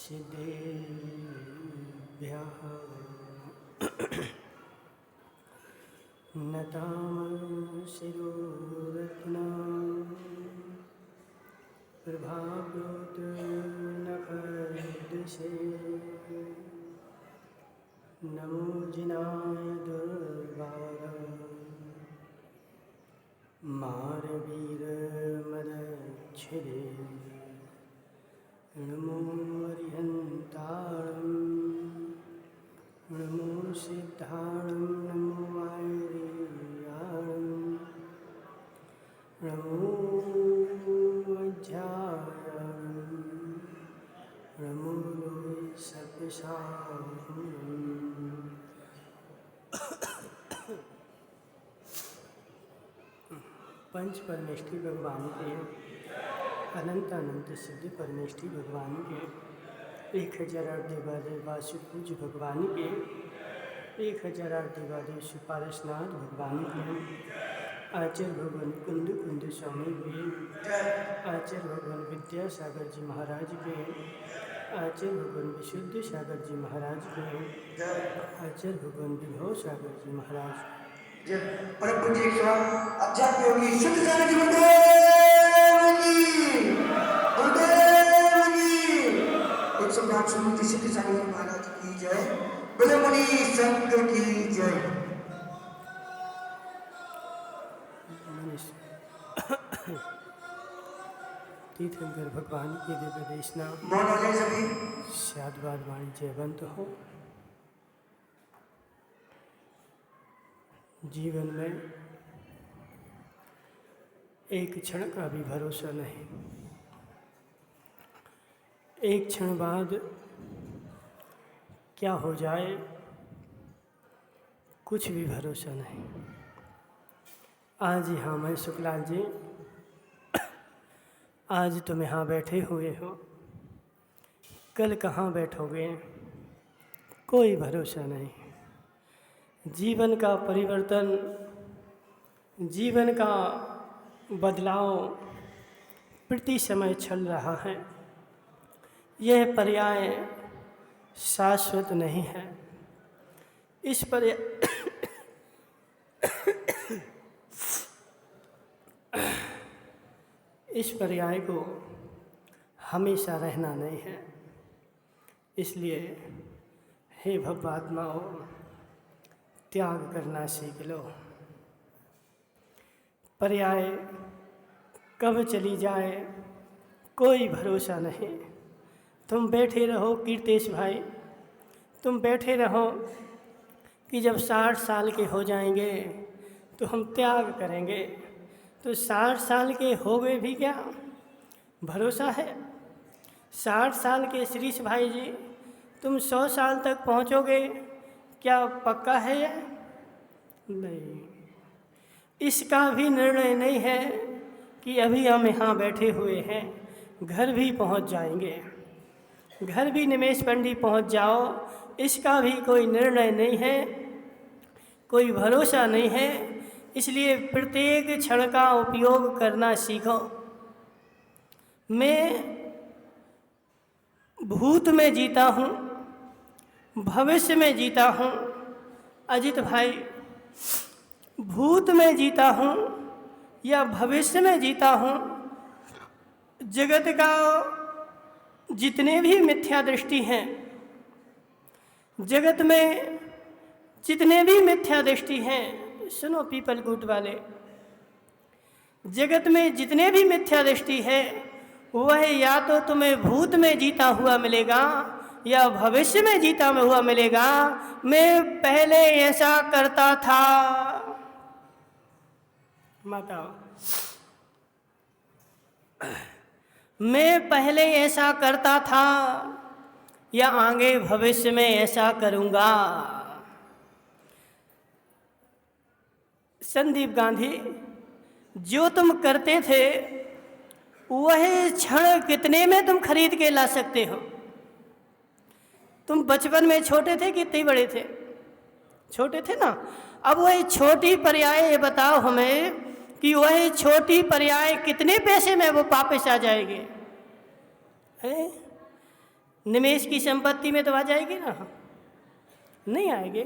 सिद्धेभ्यः नतामः शिरोरत्ना प्रभावोत्नखदृशे नमो जिनाय दुर्वार मारवीरमदच्छिदे नमो अरिहन्तारं नमो सिद्धारं नमो आयुर्यारं नमो अध्यायं नमो सप्तसाहम्। पंच परमेष्ठी भगवान के अनंत अनंत सिद्धि परमेष्ठी भगवान के 1008 देवादेव वासु पूज्य भगवान के 1008 देवादेव सुपारसनाथ भगवान के आचार्य भगवान कुंद कुंद स्वामी के आचार्य भगवान विद्यासागर जी महाराज के आचार्य भगवान विशुद्ध सागर जी महाराज के आचार्य भगवान विभव सागर जी महाराज परम पूज्य अध्यात्म योगी शुद्ध सागर जी सम्राट सुनीति सिद्ध सागर जी महाराज की जय। बोले मुनि शंकर की जय। तीर्थंकर भगवान की दिव्य देशना शादवाद वाणी जयवंत हो। जीवन में एक क्षण का भी भरोसा नहीं, एक क्षण बाद क्या हो जाए कुछ भी भरोसा नहीं। आज यहाँ मैं शुक्ला जी, आज तुम यहाँ बैठे हुए हो, कल कहाँ बैठोगे कोई भरोसा नहीं। जीवन का परिवर्तन, जीवन का बदलाव प्रति समय चल रहा है। यह पर्याय शाश्वत नहीं है। इस पर्याय को हमेशा रहना नहीं है। इसलिए हे भव्यात्माओं, त्याग करना सीख लो। पर्याय कब चली जाए कोई भरोसा नहीं। तुम बैठे रहो कीर्तेश भाई, तुम बैठे रहो कि जब 60 साल के हो जाएंगे तो हम त्याग करेंगे। तो 60 साल के हो गए भी क्या भरोसा है? 60 साल के श्रीश भाई जी, तुम 100 साल तक पहुँचोगे क्या पक्का है यह? नहीं। इसका भी निर्णय नहीं है कि अभी हम यहाँ बैठे हुए हैं, घर भी पहुँच जाएंगे, घर भी निमेश पंडित पहुँच जाओ, इसका भी कोई निर्णय नहीं है, कोई भरोसा नहीं है। इसलिए प्रत्येक क्षण का उपयोग करना सीखो। मैं भूत में जीता हूँ, भविष्य में जीता हूँ। अजित भाई, भूत में जीता हूँ या भविष्य में जीता हूँ, जगत का जितने भी मिथ्या दृष्टि हैं, जगत में जितने भी मिथ्या दृष्टि हैं, सुनो पीपल कूट वाले, जगत में जितने भी मिथ्या दृष्टि है वह या तो तुम्हें भूत में जीता हुआ मिलेगा या भविष्य में जीता में हुआ मिलेगा। मैं पहले ऐसा करता था, माता, मैं पहले ऐसा करता था या आगे भविष्य में ऐसा करूँगा। संदीप गांधी, जो तुम करते थे वह क्षण कितने में तुम खरीद के ला सकते हो? तुम बचपन में छोटे थे कितने बड़े थे? छोटे थे ना। अब वही छोटी पर्याय बताओ हमें कि वही छोटी पर्याय कितने पैसे में वो वापस आ जाएंगे? निमेश की संपत्ति में तो आ जाएगी ना? नहीं आएगी,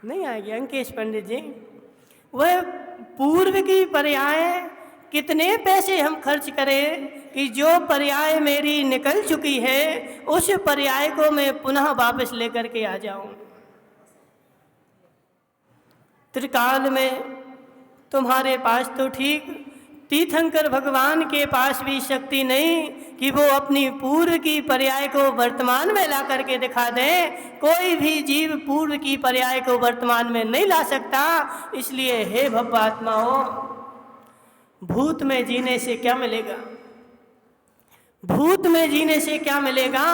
नहीं आएगी अंकेश पंडित जी। वह पूर्व की पर्याय कितने पैसे हम खर्च करें कि जो पर्याय मेरी निकल चुकी है उस पर्याय को मैं पुनः वापस लेकर के आ जाऊं। त्रिकाल में तुम्हारे पास तो ठीक, तीर्थंकर भगवान के पास भी शक्ति नहीं कि वो अपनी पूर्व की पर्याय को वर्तमान में ला करके दिखा दें। कोई भी जीव पूर्व की पर्याय को वर्तमान में नहीं ला सकता। इसलिए हे भव्यात्माओं, भूत में जीने से क्या मिलेगा? भूत में जीने से क्या मिलेगा?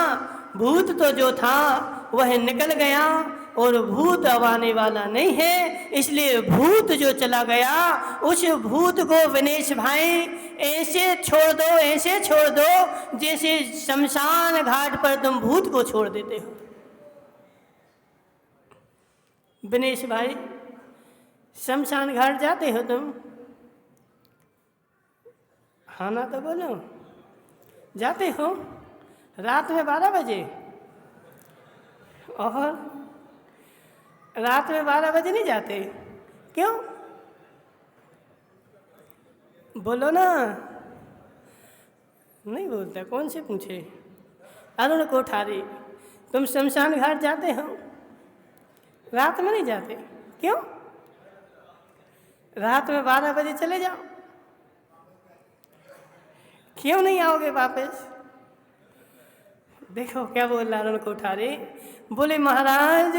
भूत तो जो था वह निकल गया और भूत अब आने वाला नहीं है। इसलिए भूत जो चला गया उस भूत को विनेश भाई ऐसे छोड़ दो, ऐसे छोड़ दो जैसे शमशान घाट पर तुम भूत को छोड़ देते हो। विनेश भाई, शमशान घाट जाते हो तुम? हाँ ना तो बोलो, जाते हो? रात में 12 बजे? और रात में 12 बजे नहीं जाते? क्यों? बोलो ना। नहीं बोलता, कौन से पूछे? अरुण कोठारी, तुम शमशान घाट जाते हो? रात में नहीं जाते? क्यों? रात में 12 बजे चले जाओ। क्यों नहीं आओगे वापस? देखो क्या बोल रहा अरुण कोठारी। बोले महाराज,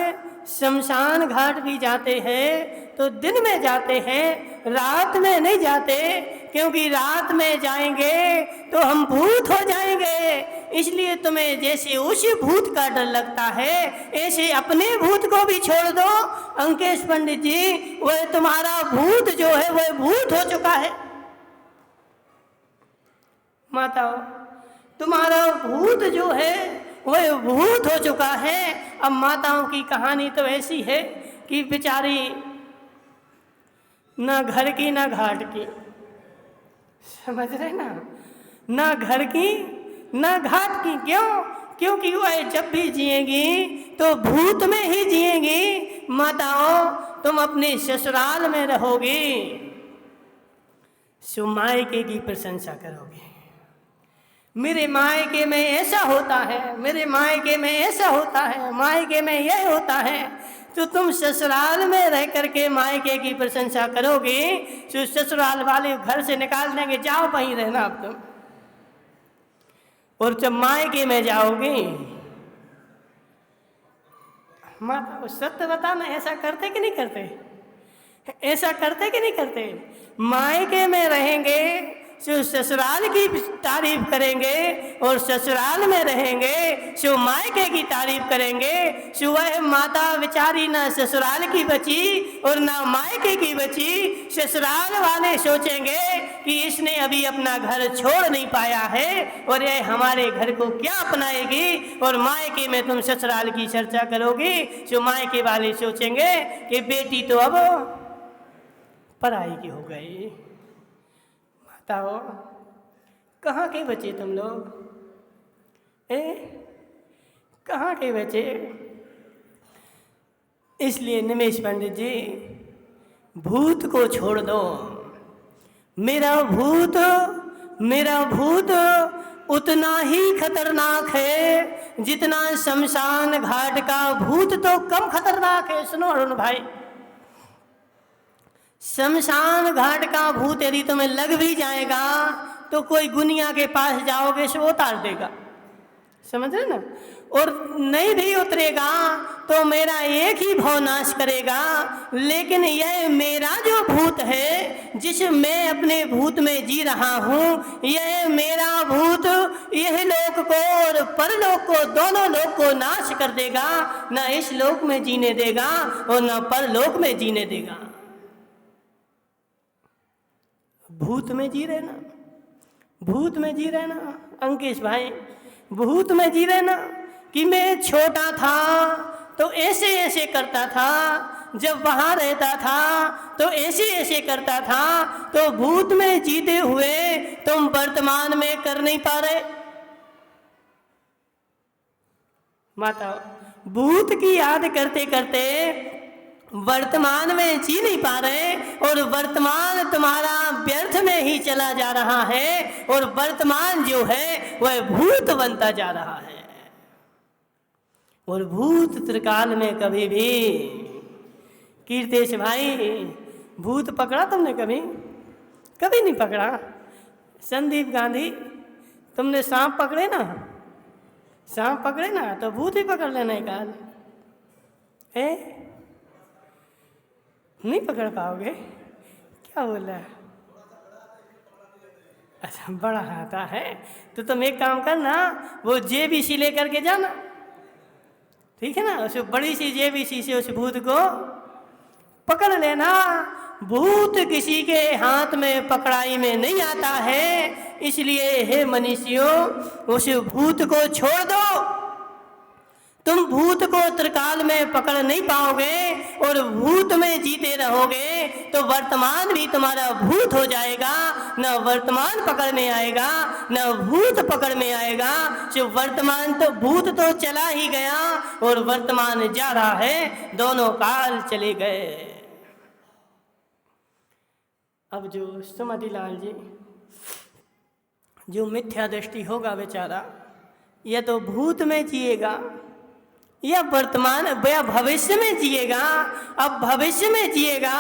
शमशान घाट भी जाते हैं तो दिन में जाते हैं, रात में नहीं जाते, क्योंकि रात में जाएंगे तो हम भूत हो जाएंगे। इसलिए तुम्हें जैसे उस भूत का डर लगता है ऐसे अपने भूत को भी छोड़ दो। अंकेश पंडित जी, वह तुम्हारा भूत जो है वह भूत हो चुका है। माताओं, तुम्हारा भूत जो है वह भूत हो चुका है। अब माताओं की कहानी तो ऐसी है कि बेचारी ना घर की ना घाट की, समझ रहे ना, ना घर की ना घाट की। क्यों? क्योंकि वह जब भी जिएंगी तो भूत में ही जिएंगी। माताओं, तुम अपने ससुराल में रहोगी, सो मायके की प्रशंसा करोगे। मेरे मायके में ऐसा होता है, मेरे मायके में ऐसा होता है, मायके में यह होता है। तो तुम ससुराल में रह करके मायके की प्रशंसा करोगे तो ससुराल वाले घर से निकाल देंगे, जाओ वहीं रहना अब तुम। और जब मायके में जाओगे, माता सत्य बताना, ऐसा करते कि नहीं करते? ऐसा करते कि नहीं करते? मायके में रहेंगे सो ससुराल की तारीफ करेंगे और ससुराल में रहेंगे सो मायके की तारीफ करेंगे। सो वह माता बेचारी ना ससुराल की बची और ना मायके की बची। ससुराल वाले सोचेंगे कि इसने अभी अपना घर छोड़ नहीं पाया है और यह हमारे घर को क्या अपनाएगी। और मायके में तुम ससुराल की चर्चा करोगी सो मायके वाले सोचेंगे कि बेटी तो अब पराई की हो गई। बताओ, कहाँ के बचे तुम लोग? कहाँ के बचे? इसलिए निमेश पंडित जी, भूत को छोड़ दो। मेरा भूत उतना ही खतरनाक है जितना शमशान घाट का भूत तो कम खतरनाक है। सुनो अरुण भाई, शमशान घाट का भूत यदि तुम्हें लग भी जाएगा तो कोई गुनिया के पास जाओगे सो उतार देगा, समझ रहे ना। और नहीं भी उतरेगा तो मेरा एक ही भाव नाश करेगा। लेकिन यह मेरा जो भूत है, जिस मैं अपने भूत में जी रहा हूँ, यह मेरा भूत यह लोक को और परलोक को, दोनों लोक को नाश कर देगा। ना इस लोक में जीने देगा और ना परलोक में जीने देगा। भूत में जी रहना, भूत में जी रहना। अंकेश भाई, भूत में जी रहना कि मैं छोटा था तो ऐसे ऐसे करता था, जब वहाँ रहता था तो ऐसे ऐसे करता था। तो भूत में जीते हुए तुम वर्तमान में कर नहीं पा रहे। माता भूत की याद करते करते वर्तमान में जी नहीं पा रहे और वर्तमान तुम्हारा व्यर्थ में ही चला जा रहा है और वर्तमान जो है वह भूत बनता जा रहा है। और भूत त्रिकाल में कभी भी, कीर्तेश भाई, भूत पकड़ा तुमने कभी? कभी नहीं पकड़ा। संदीप गांधी, तुमने सांप पकड़े ना, सांप पकड़े ना तो भूत ही पकड़ लेना एक आध है, नहीं पकड़ पाओगे। क्या बोला? अच्छा, बड़ा आता है तो तुम एक काम करना, वो JBC लेकर के जाना, ठीक है ना, उस बड़ी सी JBC से उस भूत को पकड़ लेना। भूत किसी के हाथ में पकड़ाई में नहीं आता है, इसलिए हे मनुष्यों उस भूत को छोड़ दो। तुम भूत को त्रिकाल में पकड़ नहीं पाओगे और भूत में जीते रहोगे तो वर्तमान भी तुम्हारा भूत हो जाएगा, न वर्तमान पकड़ में आएगा न भूत पकड़ में आएगा। जो वर्तमान तो भूत तो चला ही गया और वर्तमान जा रहा है, दोनों काल चले गए। अब जो सुमतिलाल जी, जो मिथ्या दृष्टि होगा बेचारा, यह तो भूत में जिएगा या वर्तमान या भविष्य में जिएगा। अब भविष्य में जिएगा।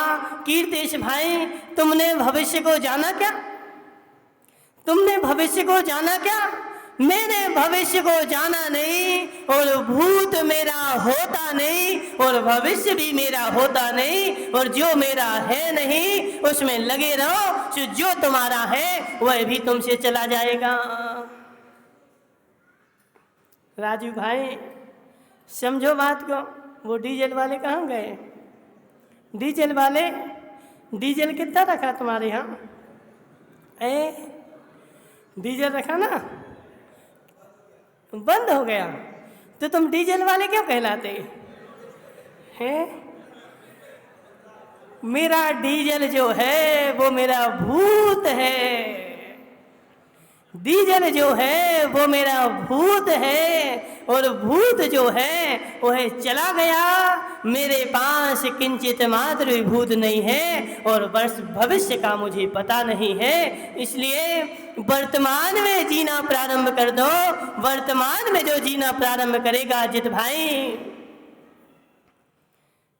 कीर्तेश भाई, तुमने भविष्य को जाना क्या? तुमने भविष्य को जाना क्या? मैंने भविष्य को जाना नहीं और भूत मेरा होता नहीं और भविष्य भी मेरा होता नहीं और जो मेरा है नहीं उसमें लगे रहो। जो तुम्हारा है वह भी तुमसे चला जाएगा। राजू भाई, समझो बात को। वो डीजल वाले कहाँ गए? डीजल वाले, डीजल कितना रखा तुम्हारे यहाँ? डीजल रखा ना, बंद हो गया तो तुम डीजल वाले क्यों कहलाते हैं? मेरा डीजल जो है वो मेरा भूत है। डीजल जो है वो मेरा भूत है और भूत जो है वह चला गया। मेरे पास किंचित मात्र भी भूत नहीं है और भविष्य का मुझे पता नहीं है। इसलिए वर्तमान में जीना प्रारंभ कर दो। वर्तमान में जो जीना प्रारंभ करेगा, अजित भाई,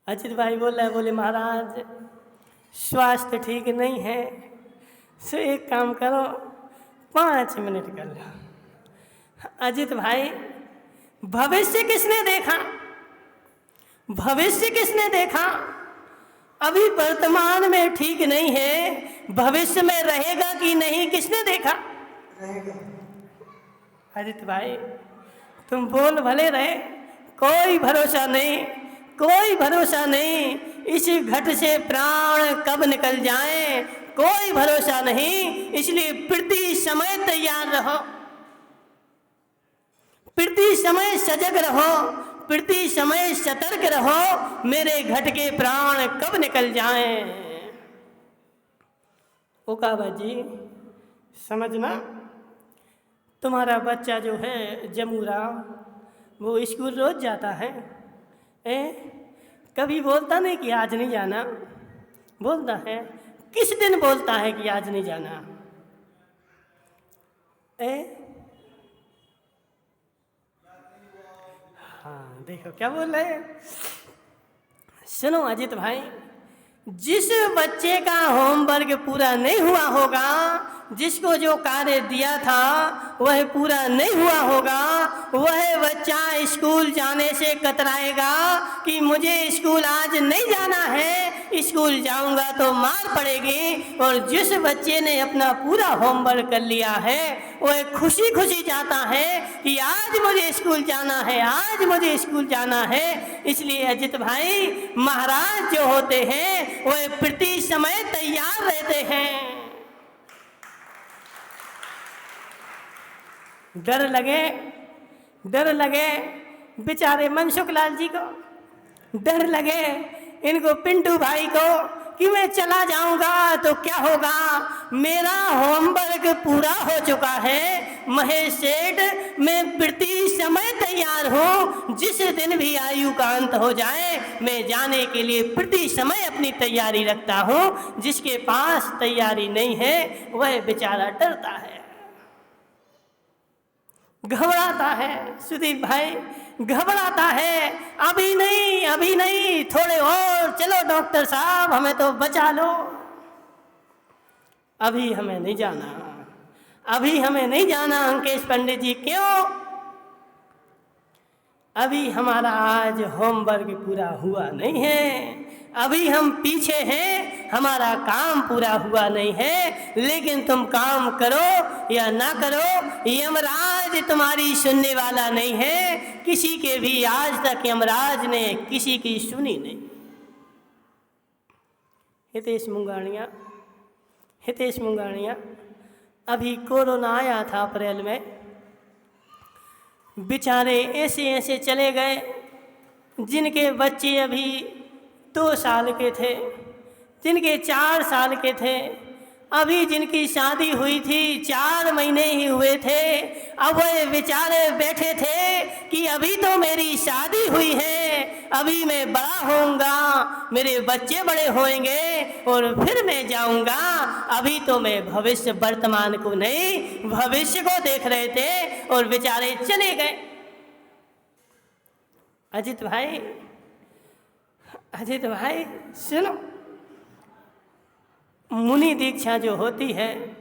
अजित भाई बोले महाराज स्वास्थ्य ठीक नहीं है, सो एक काम करो 5 मिनट कर लो। अजित भाई, भविष्य किसने देखा? भविष्य किसने देखा? अभी वर्तमान में ठीक नहीं है, भविष्य में रहेगा कि नहीं किसने देखा? रहेगा। अजित भाई, तुम बोल भले रहे, कोई भरोसा नहीं, कोई भरोसा नहीं। इस घट से प्राण कब निकल जाए कोई भरोसा नहीं। इसलिए प्रति समय तैयार रहो, प्रति समय सजग रहो, प्रति समय सतर्क रहो। मेरे घट के प्राण कब निकल जाएं। ओकाबा जी, समझना, तुम्हारा बच्चा जो है जमूरा, वो स्कूल रोज जाता है। कभी बोलता नहीं कि आज नहीं जाना? बोलता है। किस दिन बोलता है कि आज नहीं जाना? हाँ, देखो क्या बोल रहे हैं। सुनो अजित भाई, जिस बच्चे का होमवर्क पूरा नहीं हुआ होगा, जिसको जो कार्य दिया था वह पूरा नहीं हुआ होगा, वह बच्चा स्कूल जाने से कतराएगा कि मुझे स्कूल आज नहीं जाना है, स्कूल जाऊंगा तो मार पड़ेगी। और जिस बच्चे ने अपना पूरा होमवर्क कर लिया है वह खुशी खुशी जाता है कि आज मुझे स्कूल जाना है, आज मुझे स्कूल जाना है। इसलिए अजित भाई, महाराज जो होते हैं वह प्रति समय तैयार रहते हैं। डर लगे बेचारे मनसुख लाल जी को, डर लगे इनको पिंटू भाई को कि मैं चला जाऊंगा तो क्या होगा, मेरा होमवर्क पूरा हो चुका है, महेश सेठ, मैं प्रति समय तैयार हूँ। जिस दिन भी आयु का अंत हो जाए मैं जाने के लिए प्रति समय अपनी तैयारी रखता हूँ। जिसके पास तैयारी नहीं है वह बेचारा डरता है, घबराता है। सुदीप भाई घबराता है, अभी नहीं अभी नहीं, थोड़े और चलो डॉक्टर साहब हमें तो बचा लो। अभी हमें नहीं जाना, अभी हमें नहीं जाना अंकेश पंडित जी। क्यों? अभी हमारा आज होमवर्क पूरा हुआ नहीं है, अभी हम पीछे हैं, हमारा काम पूरा हुआ नहीं है। लेकिन तुम काम करो या ना करो, यमराज तुम्हारी सुनने वाला नहीं है। किसी के भी आज तक यमराज ने किसी की सुनी नहीं। हितेश मुंगानिया, अभी कोरोना आया था अप्रैल में, बेचारे ऐसे ऐसे चले गए जिनके बच्चे अभी 2 साल के थे, जिनके 4 साल के थे, अभी जिनकी शादी हुई थी 4 महीने ही हुए थे। अब वे बेचारे बैठे थे कि अभी तो मेरी शादी हुई है, अभी मैं बड़ा होऊंगा, मेरे बच्चे बड़े होंगे और फिर मैं जाऊंगा। अभी तो मैं भविष्य वर्तमान को नहीं भविष्य को देख रहे थे और बेचारे चले गए। अजित भाई सुनो, मुनि दीक्षा जो होती है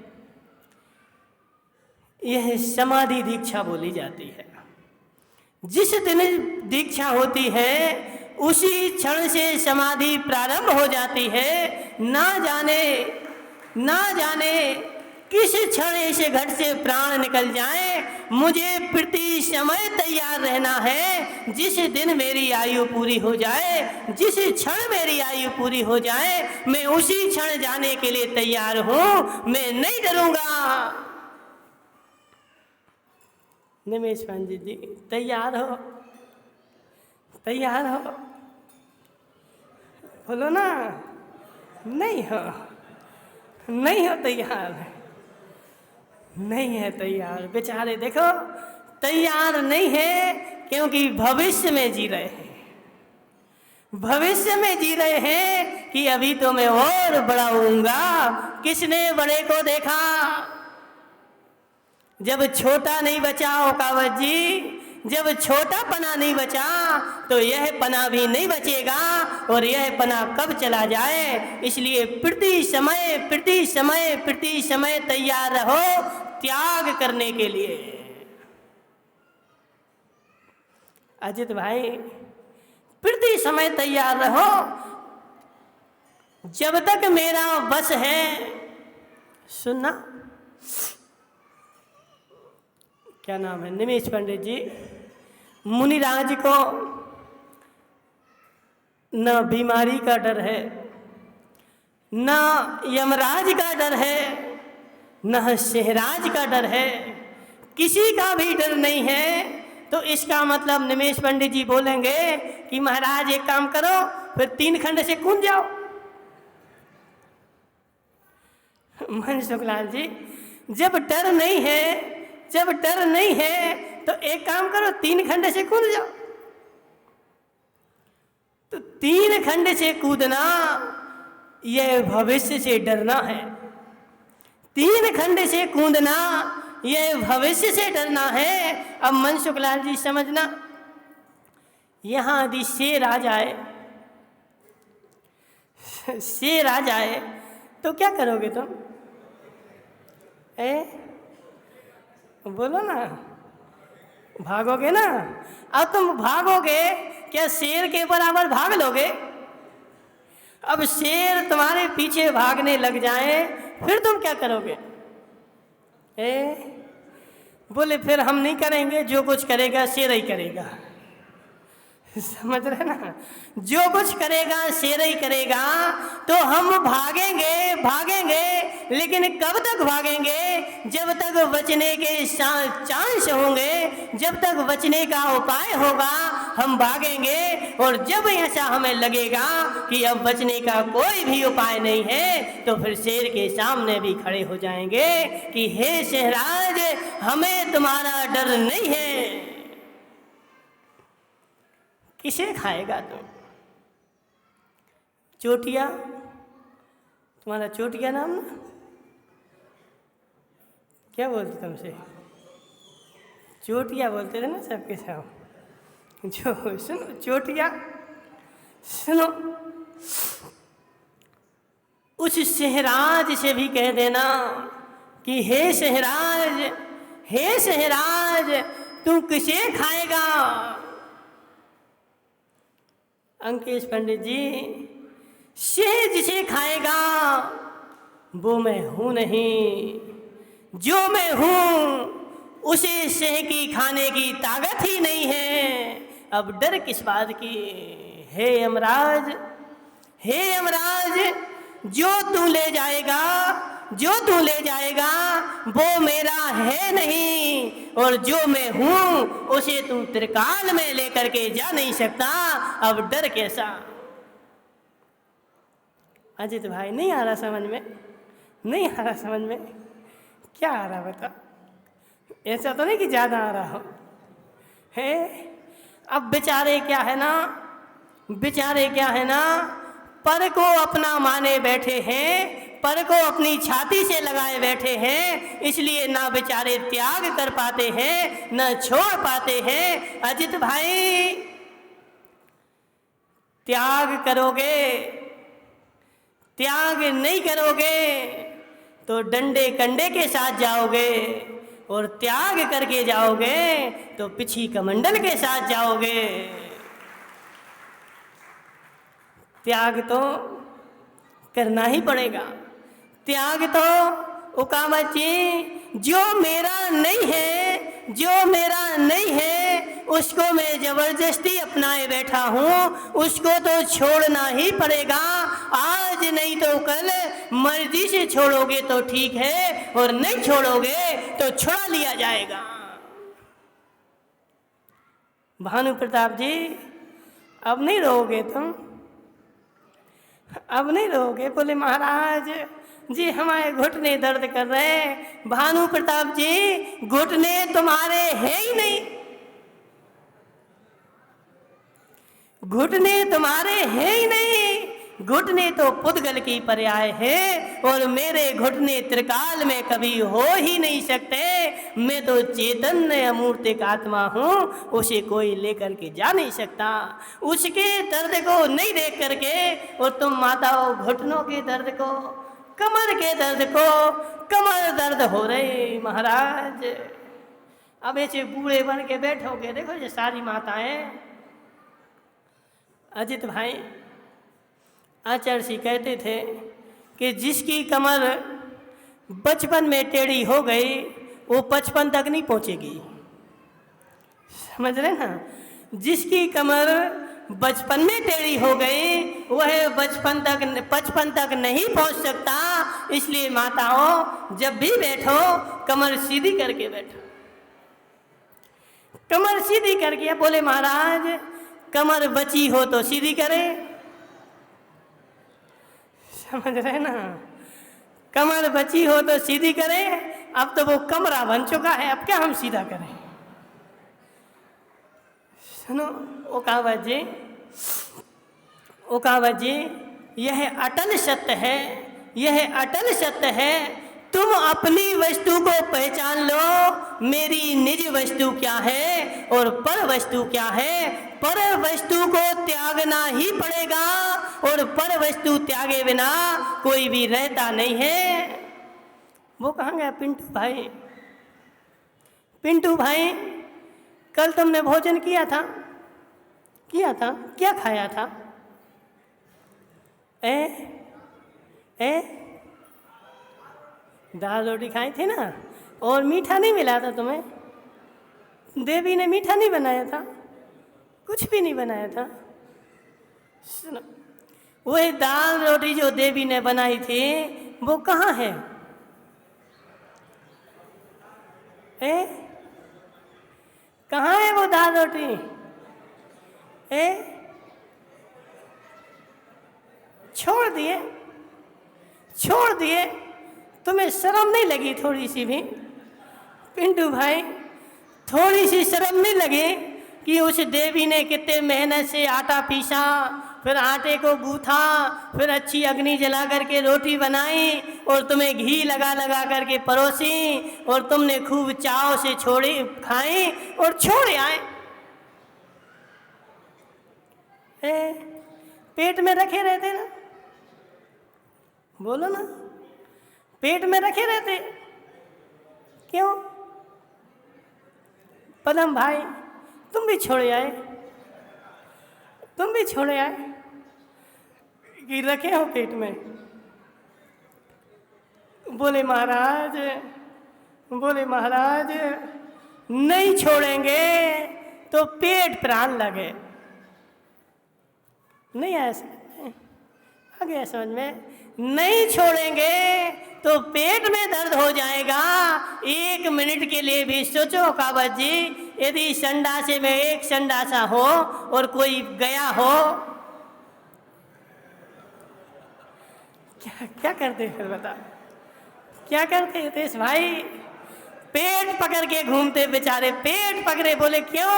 यह समाधि दीक्षा बोली जाती है। जिस दिन दीक्षा होती है उसी क्षण से समाधि प्रारंभ हो जाती है। ना जाने किस क्षण ऐसे घट से प्राण निकल जाए, मुझे प्रति समय तैयार रहना है। जिस दिन मेरी आयु पूरी हो जाए, जिस क्षण मेरी आयु पूरी हो जाए, मैं उसी क्षण जाने के लिए तैयार हूँ, मैं नहीं डरूंगा। निमेश पंडित जी तैयार हो? तैयार हो? बोलो ना। नहीं हो तैयार, नहीं है तैयार। बेचारे देखो तैयार नहीं है, क्योंकि भविष्य में जी रहे हैं, भविष्य में जी रहे हैं कि अभी तो मैं और बड़ा होऊंगा। किसने बड़े को देखा? जब छोटा नहीं बचा ओकावत जी, जब छोटा पना नहीं बचा तो यह पना भी नहीं बचेगा, और यह पना कब चला जाए। इसलिए प्रति समय तैयार रहो त्याग करने के लिए। अजित भाई प्रति समय तैयार रहो। जब तक मेरा बस है, सुनना, क्या नाम है, निमेश पंडित जी, मुनिराज को न बीमारी का डर है, न यमराज का डर है, न शहराज का डर है, किसी का भी डर नहीं है। तो इसका मतलब निमेश पंडित जी बोलेंगे कि महाराज एक काम करो, फिर 3 खंड से कूद जाओ। मनसुखलाल जी, जब डर नहीं है तो एक काम करो, 3 खंड से कूद जाओ। तो 3 खंड से कूदना यह भविष्य से डरना है। 3 खंड से कूदना यह भविष्य से डरना है। अब मनसुखलाल जी समझना, यहां यदि शेर आ जाए तो क्या करोगे तुम? बोलो ना, भागोगे ना? अब तुम भागोगे, क्या शेर के बराबर भाग लोगे? अब शेर तुम्हारे पीछे भागने लग जाए फिर तुम क्या करोगे? बोले फिर हम नहीं करेंगे, जो कुछ करेगा शेर ही करेगा। समझ रहे ना, जो कुछ करेगा शेर ही करेगा। तो हम भागेंगे, लेकिन कब तक भागेंगे? जब तक बचने के चांस होंगे, जब तक बचने का उपाय होगा, हम भागेंगे और जब ऐसा हमें लगेगा कि अब बचने का कोई भी उपाय नहीं है तो फिर शेर के सामने भी खड़े हो जाएंगे कि हे शहराज, हमें तुम्हारा डर नहीं है। किसे खाएगा तुम? चोटिया, तुम्हारा चोटिया नाम ना? क्या बोलते तुमसे? चोटिया बोलते थे ना सबके साथ। जो सुनो चोटिया, सुनो, उस शहराज से भी कह देना कि हे शहराज, हे शहराज, तू किसे खाएगा? अंकेश पंडित जी, शेर जिसे खाएगा वो मैं हूं नहीं, जो मैं हूं उसे शेर की खाने की ताकत ही नहीं है। अब डर किस बात की? हे यमराज, हे यमराज, जो तू ले जाएगा, जो तू ले जाएगा वो मेरा है नहीं, और जो मैं हूं उसे तू त्रिकाल में लेकर के जा नहीं सकता। अब डर कैसा? अजित भाई, नहीं आ रहा समझ में? नहीं आ रहा समझ में? क्या आ रहा बता? ऐसा तो नहीं कि ज़्यादा आ रहा हो है? अब बेचारे क्या है ना, बेचारे क्या है ना, पर को अपना माने बैठे हैं, पर को अपनी छाती से लगाए बैठे हैं, इसलिए ना बेचारे त्याग कर पाते हैं, न छोड़ पाते हैं। अजित भाई, त्याग करोगे, त्याग नहीं करोगे तो डंडे कंडे के साथ जाओगे, और त्याग करके जाओगे तो पिछी कमंडल के साथ जाओगे। त्याग तो करना ही पड़ेगा, त्याग तो उकावत जी, जो मेरा नहीं है, जो मेरा नहीं है उसको मैं जबरदस्ती अपनाए बैठा हूँ, उसको तो छोड़ना ही पड़ेगा। आज नहीं तो कल मर्जी से छोड़ोगे तो ठीक है, और नहीं छोड़ोगे तो छुड़ा लिया जाएगा। भानु प्रताप जी, अब नहीं रहोगे तुम? अब नहीं रहोगे? बोले महाराज जी, हमारे घुटने दर्द कर रहे हैं। भानु प्रताप जी, घुटने तुम्हारे है ही नहीं, घुटने तुम्हारे हैं ही नहीं, घुटने तो पुद्गल की पर्याय है, और मेरे घुटने त्रिकाल में कभी हो ही नहीं सकते। मैं तो चैतन्य अमूर्तिक आत्मा हूँ, उसे कोई लेकर के जा नहीं सकता। उसके दर्द को नहीं देख करके और तुम माताओं घुटनों के दर्द को, कमर के दर्द को, कमर दर्द हो रही महाराज। अब ऐसे बूढ़े बन के बैठोगे, देखो ये सारी माताएं। अजित भाई, आचार्य जी कहते थे कि जिसकी कमर बचपन में टेढ़ी हो गई वो 55 तक नहीं पहुंचेगी। समझ रहे ना? जिसकी कमर बचपन में टेढ़ी हो गई वह 55 तक नहीं पहुंच सकता। इसलिए माताओं, जब भी बैठो कमर सीधी करके बैठो, कमर सीधी करके। बोले महाराज, कमर बची हो तो सीधी करे। समझ रहे ना? कमर बची हो तो सीधी करे। अब तो वो कमरा बन चुका है, अब क्या हम सीधा करें? सुनो ओ कहावत जी, ओ कहावत जी, यह अटल सत्य है, यह अटल सत्य है। तुम अपनी वस्तु को पहचान लो, मेरी निज वस्तु क्या है और पर वस्तु क्या है। पर वस्तु को त्यागना ही पड़ेगा, और पर वस्तु त्यागे बिना कोई भी रहता नहीं है। वो कहाँ गया पिंटू भाई? पिंटू भाई, कल तुमने भोजन किया था? किया था? क्या खाया था? दाल रोटी खाई थी ना? और मीठा नहीं मिला था तुम्हें? देवी ने मीठा नहीं बनाया था? कुछ भी नहीं बनाया था? सुनो, वही दाल रोटी जो देवी ने बनाई थी वो कहाँ है? कहाँ है वो दाल रोटी? छोड़ दिए, छोड़ दिए, तुम्हें शर्म नहीं लगी थोड़ी सी भी? पिंटू भाई, थोड़ी सी शर्म नहीं लगी कि उस देवी ने कितने मेहनत से आटा पीसा, फिर आटे को गूथा, फिर अच्छी अग्नि जला करके रोटी बनाई और तुम्हें घी लगा लगा करके परोसी और तुमने खूब चाव से छोड़ी खाई और छोड़े आए? पेट में रखे रहते ना, बोलो ना, पेट में रखे रहते क्यों? पदम भाई, तुम भी छोड़े आए, तुम भी छोड़े आए कि रखे हो पेट में? बोले महाराज, बोले महाराज, नहीं छोड़ेंगे तो पेट प्राण लगे। नहीं आया समझ? आ गया समझ में? नहीं छोड़ेंगे तो पेट में दर्द हो जाएगा। 1 मिनट के लिए भी सोचो कावत जी, यदि संडासे में एक संडासा हो और कोई गया हो, क्या करते फिर बता? क्या करते हितेश भाई? पेट पकड़ के घूमते बेचारे, पेट पकड़े। बोले क्यों?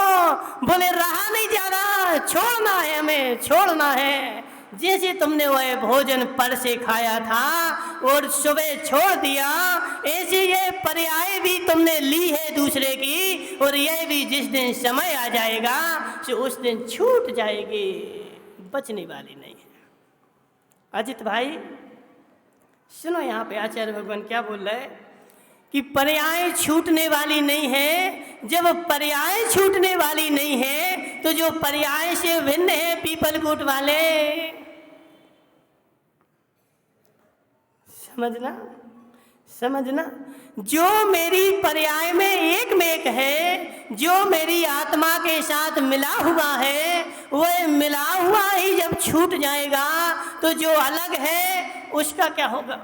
बोले रहा नहीं जा रहा, छोड़ना है हमें, छोड़ना है। जैसे तुमने वह भोजन पर से खाया था और सुबह छोड़ दिया, ऐसे ये पर्याय भी तुमने ली है दूसरे की, और यह भी जिस दिन समय आ जाएगा तो उस दिन छूट जाएगी, बचने वाली नहीं है। अजित भाई सुनो, यहाँ पे आचार्य भगवान क्या बोल रहे हैं कि पर्याय छूटने वाली नहीं है। जब पर्याय छूटने वाली नहीं है तो जो पर्याय से भिन्न है पीपलकूट वाले, समझना, समझना, जो मेरी पर्याय में एक है, जो मेरी आत्मा के साथ मिला हुआ है, वह मिला हुआ ही जब छूट जाएगा तो जो अलग है उसका क्या होगा?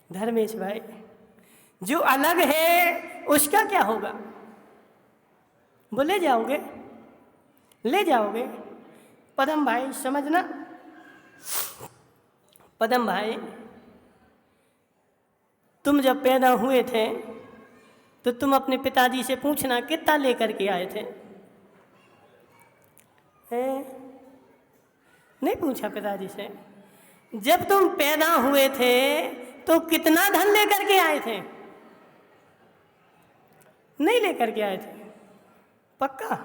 धर्मेश भाई, जो अलग है उसका क्या होगा? बोले जाओगे, ले जाओगे? पदम भाई समझना, पदम भाई, तुम जब पैदा हुए थे तो तुम अपने पिताजी से पूछना कितना लेकर के आए थे? नहीं पूछा पिताजी से? जब तुम पैदा हुए थे तो कितना धन लेकर के आए थे? नहीं लेकर के आए थे? पक्का?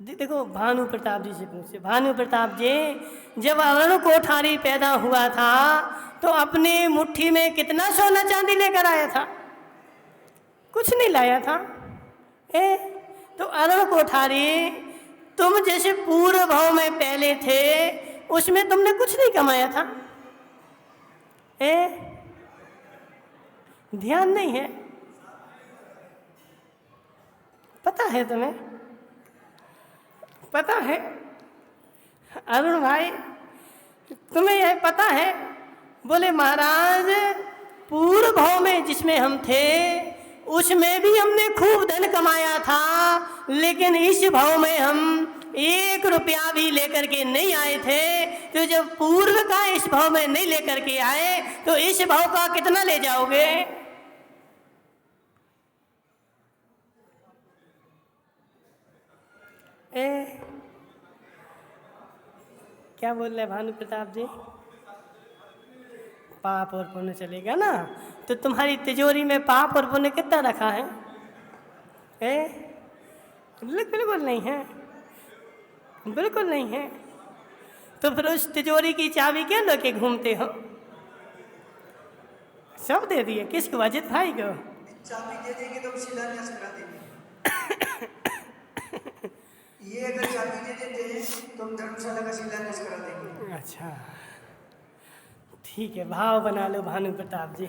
देखो भानु प्रताप जी से पूछे। भानु प्रताप जी, जब अरुण कोठारी पैदा हुआ था तो अपनी मुट्ठी में कितना सोना चांदी लेकर आया था? कुछ नहीं लाया था। तो अरुण कोठारी, तुम जैसे पूर्व भाव में पहले थे उसमें तुमने कुछ नहीं कमाया था। ध्यान नहीं है? पता है तुम्हें? पता है अरुण भाई, तुम्हें यह पता है? बोले महाराज, पूर्व भाव में जिसमें हम थे उसमें भी हमने खूब धन कमाया था, लेकिन इस भाव में हम 1 रुपया भी लेकर के नहीं आए थे। तो जब पूर्व का इस भाव में नहीं लेकर के आए तो इस भाव का कितना ले जाओगे? क्या बोल रहे भानु प्रताप जी? पाप और पुण्य चलेगा ना? तो तुम्हारी तिजोरी में पाप और पुण्य कितना रखा है? बिल्कुल नहीं है, बिल्कुल नहीं है। तो फिर उस तिजोरी की चाबी क्या लेके घूमते हो? सब दे दिए। किसको? अजित भाई को? चाबी दे देंगे तो शिलान्यास करा देंगे। ये अगर चाबी दे देते हैं तो हम धर्मशाला का शिलान्यास करा देंगे। अच्छा ठीक है, भाव बना लो भानु प्रताप जी,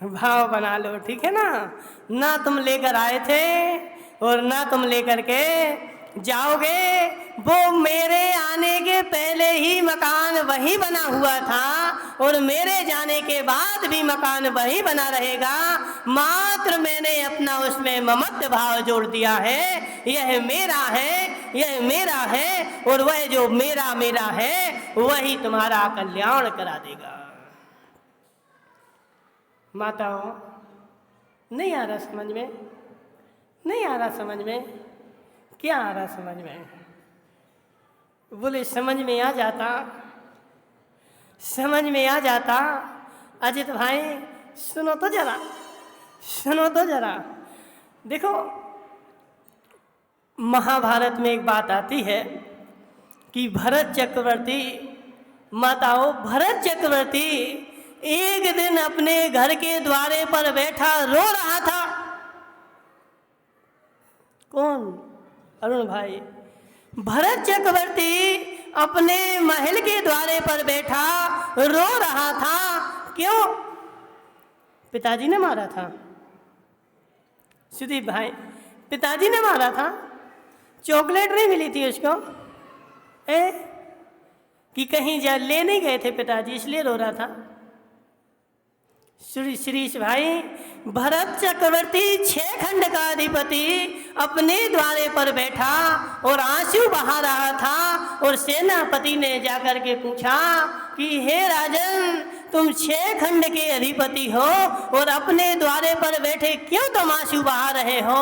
भाव बना लो, ठीक है ना? ना तुम लेकर आए थे और ना तुम लेकर के जाओगे, वो मेरे आने के पहले ही मकान वही बना हुआ था और मेरे जाने के बाद भी मकान वही बना रहेगा। मात्र मैंने अपना उसमें ममत्व भाव जोड़ दिया है, यह मेरा है, यह मेरा है, और वह जो मेरा मेरा है वही तुम्हारा कल्याण करा देगा। माताओं, नहीं आ रहा समझ में? नहीं आ रहा समझ में? क्या आ रहा समझ में? बोले समझ में आ जाता, समझ में आ जाता। अजित भाई सुनो तो जरा, सुनो तो जरा। देखो, महाभारत में एक बात आती है कि भरत चक्रवर्ती, माताओं, भरत चक्रवर्ती एक दिन अपने घर के द्वारे पर बैठा रो रहा था। कौन? अरुण भाई। भरत चक्रवर्ती अपने महल के द्वारे पर बैठा रो रहा था। क्यों? पिताजी ने मारा था। सुदीप भाई, पिताजी ने मारा था। चॉकलेट नहीं मिली थी उसको, कि कहीं जा ले नहीं गए थे पिताजी, इसलिए रो रहा था। श्रीश भाई, भरत चक्रवर्ती 6 खंड का अधिपति अपने द्वारे पर बैठा और आंसू बहा रहा था, और सेनापति ने जाकर के पूछा कि हे राजन, तुम 6 खंड के अधिपति हो और अपने द्वारे पर बैठे क्यों तुम आंसू बहा रहे हो?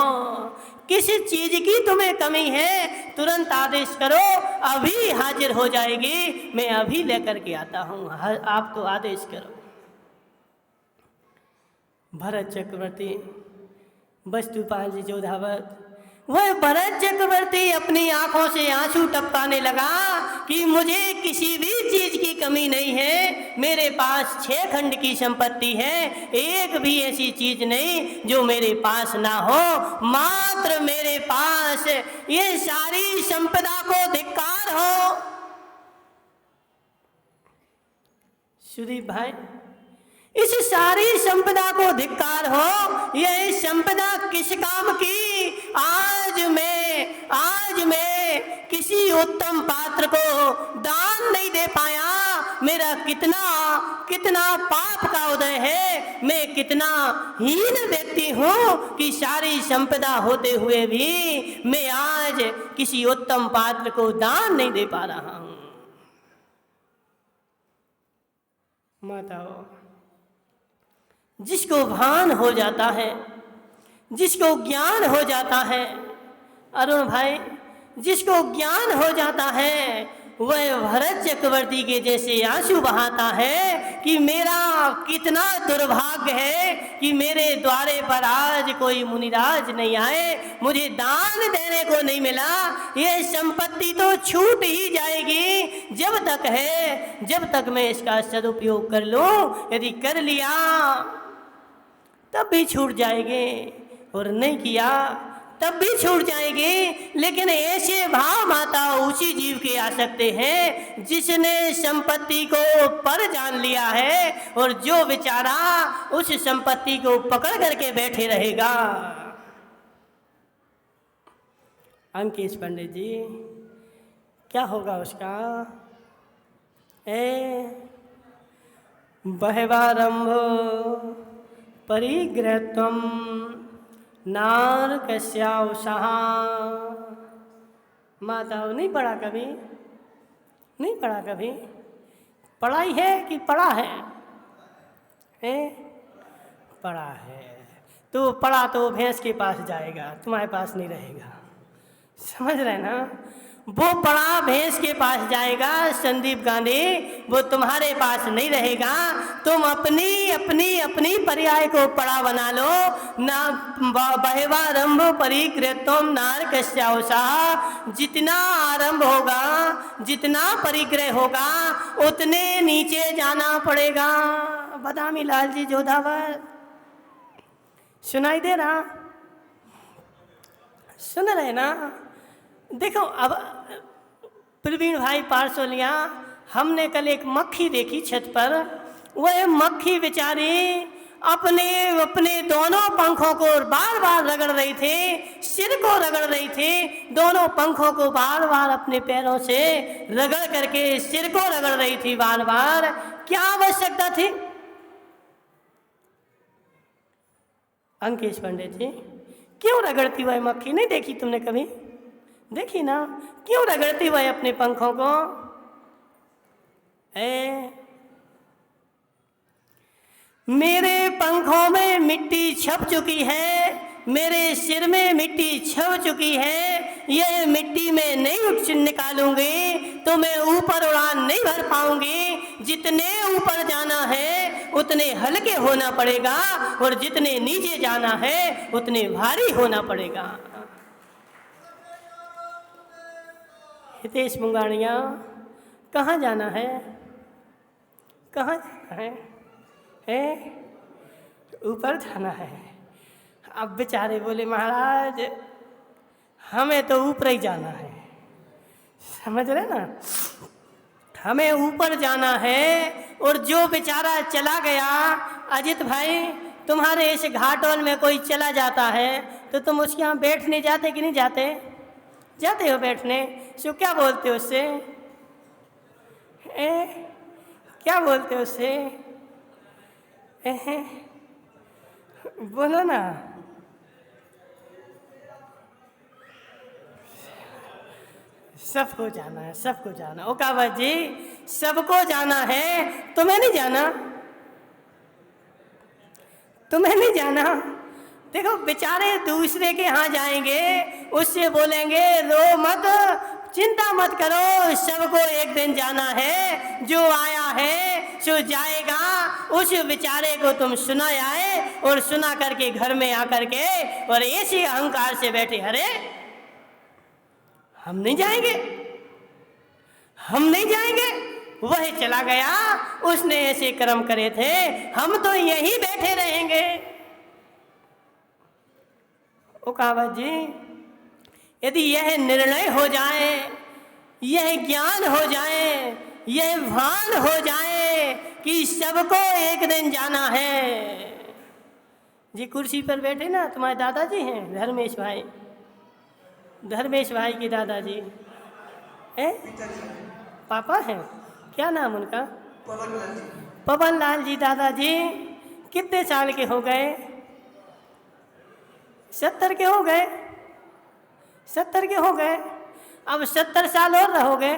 किस चीज की तुम्हें कमी है? तुरंत आदेश करो, अभी हाजिर हो जाएगी, मैं अभी लेकर के आता हूँ, आप तो आदेश करो। भरत चक्रवर्ती, वस्तुपाल जी जोधावत, वह भरत चक्रवर्ती अपनी आंखों से आंसू टपकाने लगा कि मुझे किसी भी चीज की कमी नहीं है, मेरे पास 6 खंड की संपत्ति है, एक भी ऐसी चीज नहीं जो मेरे पास ना हो, मात्र मेरे पास ये सारी संपदा को धिक्कार हो। सुदीप भाई, इस सारी संपदा को धिक्कार हो, यह संपदा किस काम की? आज मैं किसी उत्तम पात्र को दान नहीं दे पाया, मेरा कितना पाप का उदय है, मैं कितना हीन व्यक्ति हूँ कि सारी संपदा होते हुए भी मैं आज किसी उत्तम पात्र को दान नहीं दे पा रहा हूँ। माताओं, जिसको भान हो जाता है, जिसको ज्ञान हो जाता है, अरुण भाई, जिसको ज्ञान हो जाता है, वह भरत चक्रवर्ती के जैसे आंसू बहाता है कि मेरा कितना दुर्भाग्य है कि मेरे द्वारे पर आज कोई मुनिराज नहीं आए, मुझे दान देने को नहीं मिला, ये संपत्ति तो छूट ही जाएगी जब तक है, जब तक मैं इसका सदुपयोग कर लूं। यदि कर लिया तब भी छूट जाएंगे और नहीं किया तब भी छूट जाएंगे। लेकिन ऐसे भाव माता उसी जीव के आ सकते हैं जिसने संपत्ति को पर जान लिया है और जो बेचारा उस संपत्ति को पकड़ करके बैठे रहेगा। अंकेश पंडित जी, क्या होगा उसका? बहवारंभो परिग्रहत्वं नारकस्यावसः। माताओं, नहीं पढ़ा कभी? नहीं पढ़ा कभी? पढ़ाई है कि पढ़ा है? पढ़ा है तो पढ़ा तो भैंस के पास जाएगा, तुम्हारे पास नहीं रहेगा। समझ रहे ना? वो पढ़ा भैंस के पास जाएगा। संदीप गांधी, वो तुम्हारे पास नहीं रहेगा। तुम अपनी अपनी अपनी पर्याय को पढ़ा बना लो ना। बहवारंभ परिग्रहत्वं नारकस्यावसः। जितना आरंभ होगा, जितना परिग्रह होगा, उतने नीचे जाना पड़ेगा। बदामी लाल जी जोधावर, सुनाई दे रहा? सुन रहे ना? देखो, अब प्रवीण भाई पारसोलिया, हमने कल एक मक्खी देखी छत पर। वह मक्खी बेचारी अपने अपने दोनों पंखों को बार बार रगड़ रही थी, सिर को रगड़ रही थी, दोनों पंखों को बार बार अपने पैरों से रगड़ करके सिर को रगड़ रही थी बार बार। क्या आवश्यकता थी? अंकेश पंडित जी, क्यों रगड़ती वह मक्खी? नहीं देखी तुमने कभी? देखी ना, क्यों रगड़ती वह अपने पंखों को? मेरे पंखों में मिट्टी छप चुकी है, मेरे सिर में मिट्टी छप चुकी है, यह मिट्टी में नहीं निकालूंगी तो मैं ऊपर उड़ान नहीं भर पाऊंगी। जितने ऊपर जाना है उतने हल्के होना पड़ेगा और जितने नीचे जाना है उतने भारी होना पड़ेगा। हितेश मुंगाड़िया, कहाँ जाना है? कहाँ जाना है? ऊपर जाना है। अब बेचारे बोले महाराज हमें तो ऊपर ही जाना है, समझ रहे ना, हमें ऊपर जाना है। और जो बेचारा चला गया, अजित भाई तुम्हारे इस घाटोल में कोई चला जाता है तो तुम उसके यहाँ बैठने जाते कि नहीं जाते? जाते हो बैठने। सो क्या बोलते हो उससे? क्या बोलते हो उससे? बोलो ना। सबको जाना है, सबको जाना। ओ कावत जी, सबको जाना है, तुम्हें नहीं जाना? तुम्हें नहीं जाना? देखो बेचारे दूसरे के यहाँ जाएंगे, उससे बोलेंगे रो मत, चिंता मत करो, सबको एक दिन जाना है, जो आया है सो जाएगा। उस बेचारे को तुम सुना आए और सुना करके घर में आकर के और ऐसे अहंकार से बैठे, अरे हम नहीं जाएंगे, हम नहीं जाएंगे, वह चला गया, उसने ऐसे कर्म करे थे, हम तो यहीं बैठे रहेंगे। ओ कावत जी, यदि यह निर्णय हो जाए, यह ज्ञान हो जाए, यह भान हो जाए कि सबको एक दिन जाना है। जी कुर्सी पर बैठे ना तुम्हारे दादाजी हैं, धर्मेश भाई, धर्मेश भाई के दादाजी पापा हैं, क्या नाम उनका? पवन लाल जी। दादाजी कितने साल के हो गए? 70 के हो गए, 70 के हो गए। अब 70 साल और रहोगे?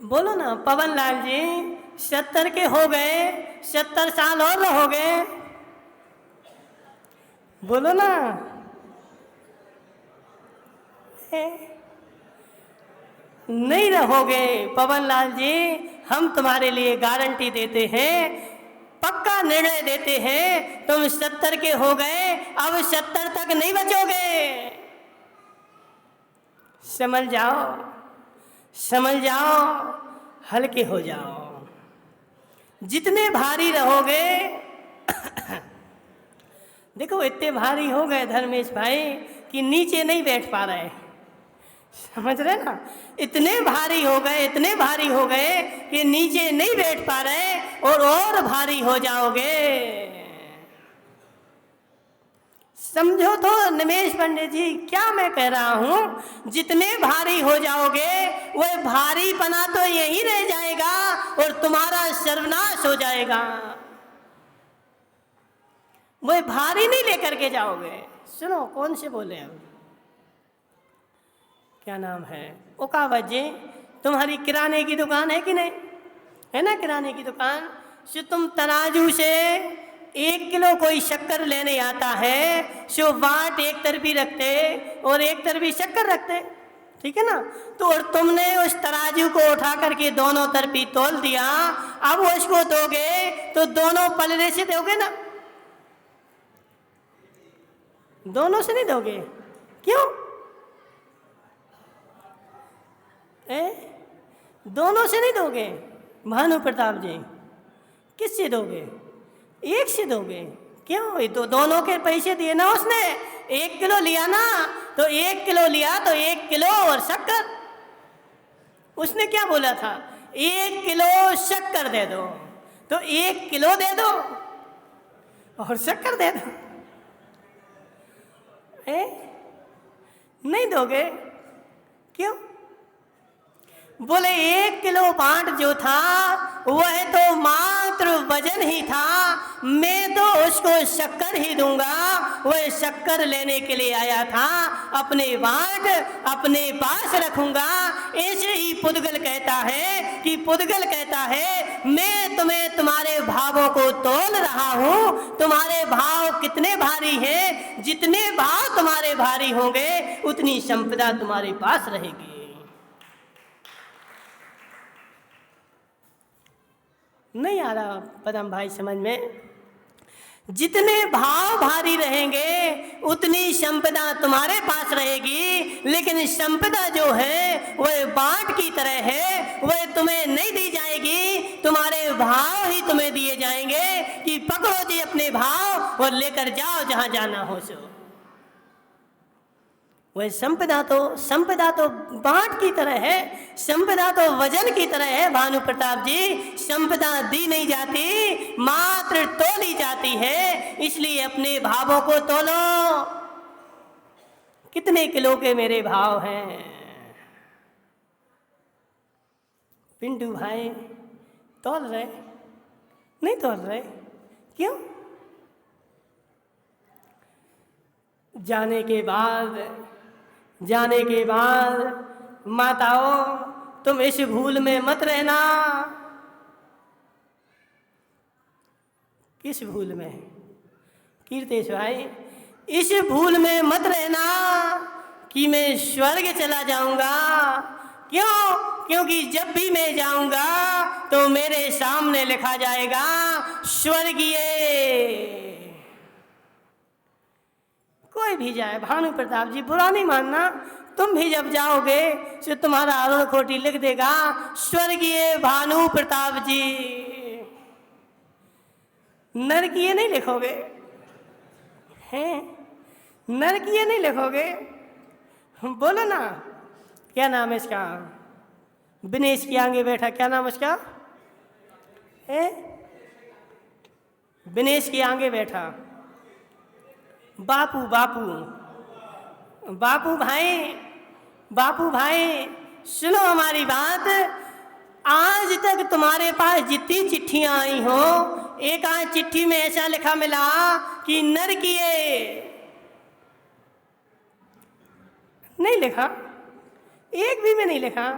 बोलो ना पवन लाल जी, 70 के हो गए, 70 साल और रहोगे? बोलो ना। नहीं रहोगे पवन लाल जी, हम तुम्हारे लिए गारंटी देते हैं, पक्का निर्णय देते हैं, तुम 70 के हो गए, अब 70 तक नहीं बचोगे। समझ जाओ, समझ जाओ, हल्के हो जाओ। जितने भारी रहोगे देखो इतने भारी हो गए धर्मेश भाई कि नीचे नहीं बैठ पा रहे, समझ रहे ना, इतने भारी हो गए, इतने भारी हो गए कि नीचे नहीं बैठ पा रहे और भारी हो जाओगे। समझो तो निमेश पंडित जी क्या मैं कह रहा हूं, जितने भारी हो जाओगे वह भारीपना तो यहीं रह जाएगा और तुम्हारा सर्वनाश हो जाएगा। वह भारी नहीं लेकर के जाओगे। सुनो कौन से बोले हम, क्या नाम है? ओकावत जी, तुम्हारी किराने की दुकान है कि नहीं? है ना किराने की दुकान। सो तुम तराजू से 1 किलो कोई शक्कर लेने आता है, सो बाट एक तरफी रखते और एक तरफी शक्कर रखते, ठीक है ना। तो और तुमने उस तराजू को उठा करके दोनों तरफी तोल दिया, अब उसको दोगे तो दोनों पलड़े से दोगे ना, दोनों से नहीं दोगे। क्यों? दोनों से नहीं दोगे भानु प्रताप जी, किससे दोगे? एक से दोगे। क्यों? ये तो दोनों के पैसे दिए ना उसने, 1 किलो लिया ना, तो 1 किलो लिया तो 1 किलो और शक्कर। उसने क्या बोला था? 1 किलो शक्कर दे दो, तो 1 किलो दे दो और शक्कर दे दो। नहीं दोगे? क्यों? बोले 1 किलो बांट जो था वह तो मात्र वजन ही था, मैं तो उसको शक्कर ही दूंगा। वह शक्कर लेने के लिए आया था, अपने बांट अपने पास रखूंगा। ऐसे ही पुद्गल कहता है मैं तुम्हें तुम्हारे भावों को तोल रहा हूँ। तुम्हारे भाव कितने भारी हैं, जितने भाव तुम्हारे भारी होंगे उतनी संपदा तुम्हारे पास रहेगी। नहीं आ रहा पदम भाई समझ में? जितने भाव भारी रहेंगे उतनी संपदा तुम्हारे पास रहेगी, लेकिन संपदा जो है वह बांट की तरह है, वह तुम्हें नहीं दी जाएगी, तुम्हारे भाव ही तुम्हें दिए जाएंगे कि पकड़ो जी अपने भाव और लेकर जाओ जहां जाना हो सो। वह संपदा तो बांट की तरह है, संपदा तो वजन की तरह है। भानु प्रताप जी, संपदा दी नहीं जाती, मात्र तोली जाती है। इसलिए अपने भावों को तोलो। कितने किलो के मेरे भाव हैं? पिंटू भाई तोल रहे? नहीं तोल रहे? क्यों? जाने के बाद माताओं तुम इस भूल में मत रहना। किस भूल में? कीर्तेश भाई, इस भूल में मत रहना कि मैं स्वर्ग चला जाऊंगा। क्यों? क्योंकि जब भी मैं जाऊंगा तो मेरे सामने लिखा जाएगा स्वर्गीय। कोई भी जाए, भानु प्रताप जी बुरा नहीं मानना, तुम भी जब जाओगे तो तुम्हारा अरुण खोटी लिख देगा स्वर्गीय भानु प्रताप जी। नरकीय नहीं लिखोगे? हैं? नरकीय नहीं लिखोगे? बोलो ना, क्या नाम है इसका? विनेश के आगे बैठा, क्या नाम उसका है? विनेश के आगे बैठा बापू भाई सुनो हमारी बात। आज तक तुम्हारे पास जितनी चिट्ठियां आई हो, एक आध चिट्ठी में ऐसा लिखा मिला कि नरकीय? नहीं लिखा, एक भी में नहीं लिखा।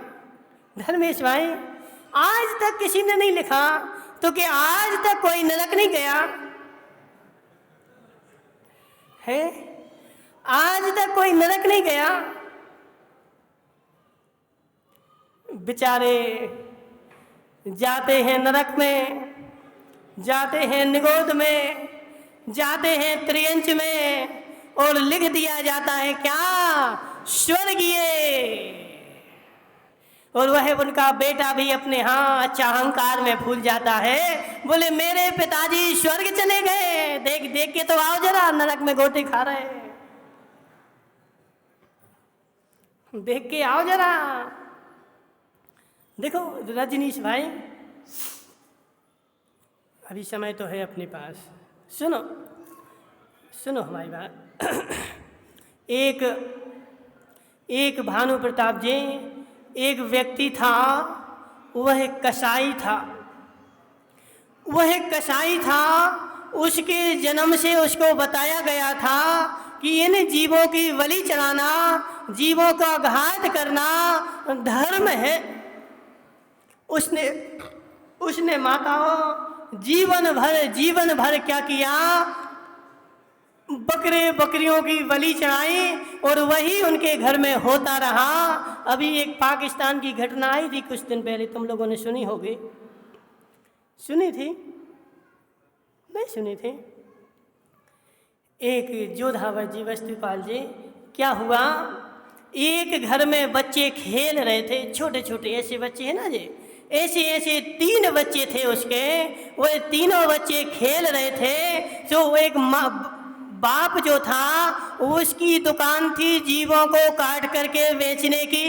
धर्मेश भाई, आज तक किसी ने नहीं लिखा, तो क्या आज तक कोई नरक नहीं गया है? आज तक कोई नरक नहीं गया? बेचारे जाते हैं नरक में, जाते हैं निगोद में, जाते हैं त्रियंच में, और लिख दिया जाता है क्या? स्वर्गीय। और वह उनका बेटा भी अपने अच्छा अहंकार में भूल जाता है, बोले मेरे पिताजी स्वर्ग चले गए, देख के तो आओ जरा, नरक में गोटे खा रहे हैं, देख के आओ जरा। देखो रजनीश भाई, अभी समय तो है अपने पास, सुनो हमारी बात। एक भानु प्रताप जी, एक व्यक्ति था, वह कसाई था। उसके जन्म से उसको बताया गया था कि इन जीवों की बलि चढ़ाना, जीवों का घात करना धर्म है। उसने माताओं जीवन भर क्या किया? बकरियों की बलि चढ़ाई, और वही उनके घर में होता रहा। अभी एक पाकिस्तान की घटना आई थी कुछ दिन पहले, तुम लोगों ने सुनी होगी। सुनी थी? नहीं सुनी थी? एक जोधावर जी, वस्तुपाल जी, क्या हुआ? एक घर में बच्चे खेल रहे थे, छोटे छोटे ऐसे बच्चे हैं ना जी, ऐसे 3 बच्चे थे उसके। वो तीनों बच्चे खेल रहे थे। तो एक बाप जो था, उसकी दुकान थी जीवों को काट करके बेचने की।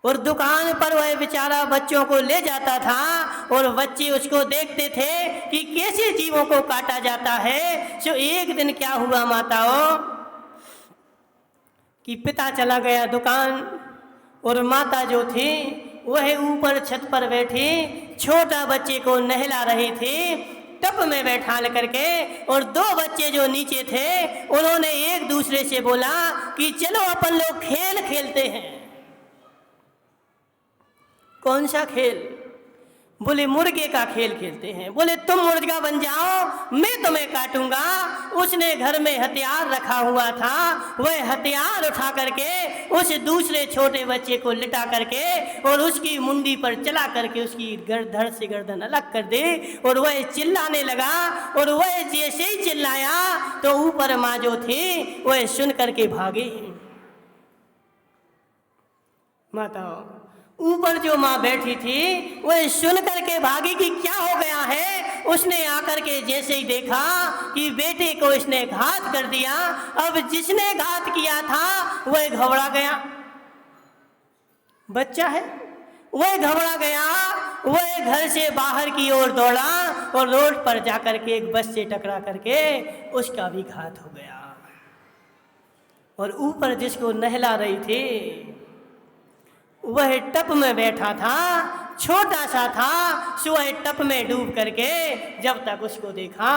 और दुकान पर वह बेचारा बच्चों को ले जाता था और बच्चे उसको देखते थे कि कैसे जीवों को काटा जाता है। सो एक दिन क्या हुआ माताओं कि पिता चला गया दुकान और माता जो थी वह ऊपर छत पर बैठी छोटा बच्चे को नहला रही थी टब में बैठा करके। और दो बच्चे जो नीचे थे उन्होंने एक दूसरे से बोला कि चलो अपन लोग खेल खेलते हैं। कौन सा खेल? बोले मुर्गे का खेल खेलते हैं। बोले तुम मुर्गा बन जाओ, मैं तुम्हें काटूंगा। उसने घर में हथियार रखा हुआ था, वह हथियार उठा करके उस दूसरे छोटे बच्चे को लिटा करके और उसकी मुंडी पर चला करके उसकी धड़ से गर्दन अलग कर दे। और वह चिल्लाने लगा और वह जैसे ही चिल्लाया तो ऊपर माँ जो थी वह सुन करके भागी। माताओं, ऊपर जो माँ बैठी थी वह सुन करके भागी कि क्या हो गया है। उसने आकर के जैसे ही देखा कि बेटे को इसने घात कर दिया। अब जिसने घात किया था वह घबरा गया, बच्चा है, वह घबरा गया। वह घर से बाहर की ओर दौड़ा और रोड पर जाकर के एक बस से टकरा करके उसका भी घात हो गया। और ऊपर जिसको नहला रही थी वह टप में बैठा था, छोटा सा था। सो वह टप में डूब करके जब तक उसको देखा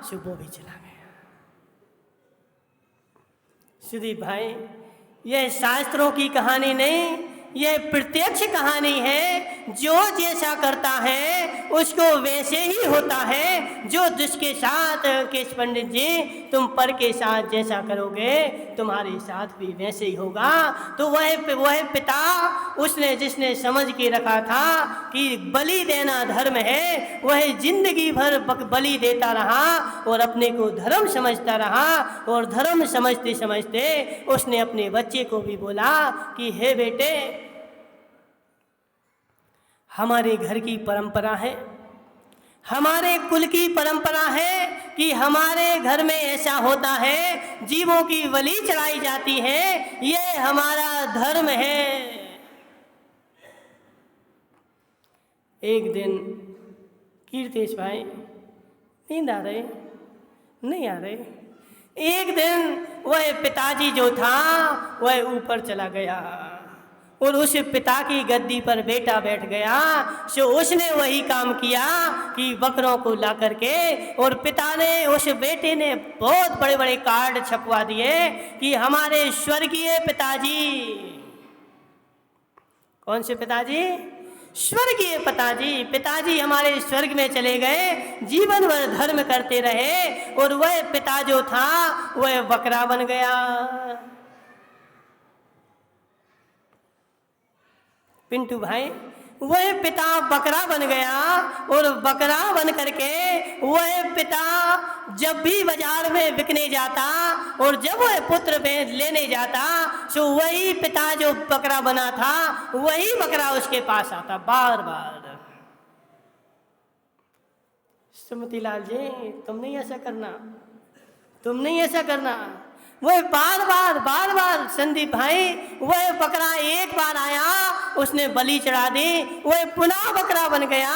सो वो भी चला गया। सुदीप भाई, यह शास्त्रों की कहानी नहीं, यह प्रत्यक्ष कहानी है। जो जैसा करता है उसको वैसे ही होता है। जो जिसके साथ केश पंडित जी तुम पर के साथ जैसा करोगे तुम्हारे साथ भी वैसे ही होगा। तो वह पिता उसने जिसने समझ के रखा था कि बलि देना धर्म है, वह जिंदगी भर बलि देता रहा और अपने को धर्म समझता रहा। और धर्म समझते समझते उसने अपने बच्चे को भी बोला कि हे बेटे, हमारे घर की परंपरा है, हमारे कुल की परंपरा है कि हमारे घर में ऐसा होता है, जीवों की बलि चढ़ाई जाती है, यह हमारा धर्म है। एक दिन कीर्तेश भाई, नींद आ रही? नहीं आ रही? एक दिन वह पिताजी जो था वह ऊपर चला गया और उस पिता की गद्दी पर बेटा बैठ गया। सो उसने वही काम किया कि बकरों को ला करके, और पिता ने, उस बेटे ने बहुत बड़े बड़े कार्ड छपवा दिए कि हमारे स्वर्गीय पिताजी, कौन से पिताजी? स्वर्गीय पिताजी हमारे स्वर्ग में चले गए, जीवन भर धर्म करते रहे। और वह पिता जो था वह बकरा बन गया। पिंटू भाई, वह पिता बकरा बन गया और बकरा बन करके वह पिता जब भी बाजार में बिकने जाता और जब वह पुत्र लेने जाता तो वही पिता जो बकरा बना था वही बकरा उसके पास आता बार बार। सुमतिलाल जी, तुम नहीं ऐसा करना, तुम नहीं ऐसा करना। वह बार बार संदीप भाई, वह बकरा एक बार आया, उसने बलि चढ़ा दी, वह पुनः बकरा बन गया।